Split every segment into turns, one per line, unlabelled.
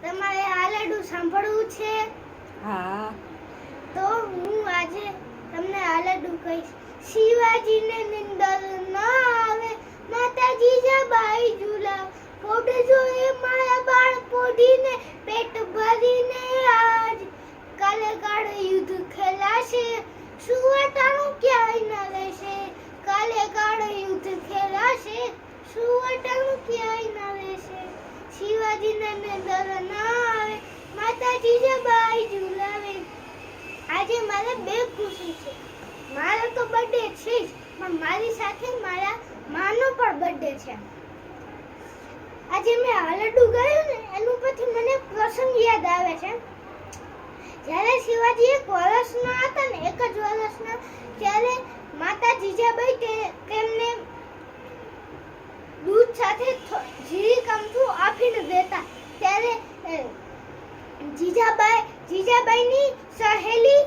તમારે આલેડું સાંભળવું છે?
હા.
તો હું આજે તમને આલેડું કહીશ. શિવાજીને નિંદર ન આવે, માતા જીજાબાઈ ઝુલાવે. પોઢજો એ મારા બાળ પોઢીને, પેટ ભરીને આજ. કાલે કાળે યુદ્ધ ખેલાશે, સુવટાણું ક્યાંય ન રહેશે. કાલે કાળે યુદ્ધ ખેલાશે, સુવટાણું ક્યાંય ન રહેશે. શિવાજીને નિંદર ન આવે, માતા જીજાબાઈ ઝુલાવે. આજે મારે બે ખુશી છે. મારો તો બર્થડે છે જ, પણ મારી સાથે મારા માનો પણ બર્થડે છે. આજે મેં આલેડું ગાયું ને એનું પછી મને પ્રસંગ યાદ આવે છે. જ્યારે શિવાજી 1 વર્ષના હતા ને, 1 જ વર્ષના, ત્યારે માતા જીજાબાઈ તેમને દૂધ સાથે જીરી કમથું આપીને દેતા. ત્યારે જીજાબાઈની સહેલી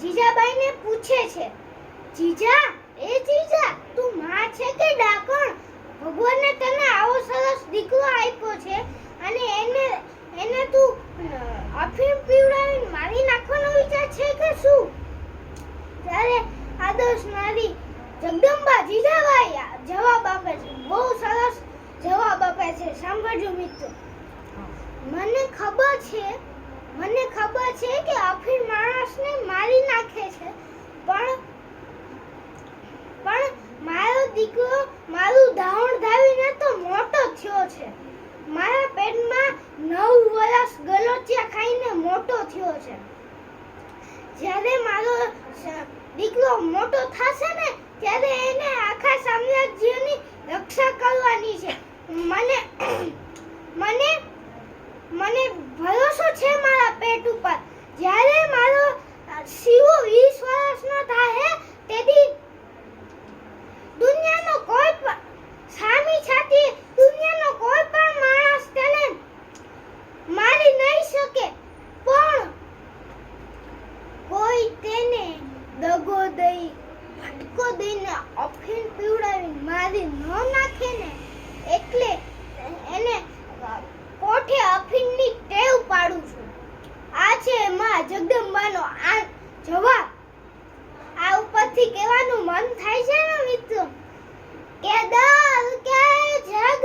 જીજાબાઈને પૂછે છે, જીજા તું માં છે કે ડાકણ? ભગવાને તને આવો સરસ દીકરો આપ્યો છે અને એને તું અફીણ પીવડાવીને મારી નાખવાનો વિચાર છે કે શું? ત્યારે આદર્શ નારી જગદંબા જીજાબાઈ જવાબ આપે છે. બહુ સરસ જવાબ આપે છે. સાંભળજો મિત્રો. મને ખબર છે કે અફીણ માણસને મારી નાખે છે, પણ મારો દીકરો મારું ધાવણ ધાવીને તો મોટો થયો છે. મારા પેટમાં 9 વર્ષ ગલોચિયા ખાઈને મોટો થયો છે. જ્યારે મારો દીકરો મોટો થશે ને, ત્યારે એને આખા સામ્રાજ્યની રક્ષા કરવાની છે. મને ભરોસો છે મારા પેટ ઉપર. જ્યારે મારો શિવો 20 વર્ષનો થાય તેથી દુનિયાનો કોઈ પણ સામી છાતી દુનિયાનો કોઈ પણ માણસ તેને મારી નહીં શકે, પણ કોઈ તેને દગો દઈ ફટકો દઈને અફીણ પીવડાવીને મારી ન નાખે ને, એટલે એને કોઠે અફીણની ટેવ પાડું છું. આ છે માં જગદંબાનો આ જવાબ. આ ઉપરથી કહેવાનું મન થાય છે ને મિત્રો, કે દર કે જગ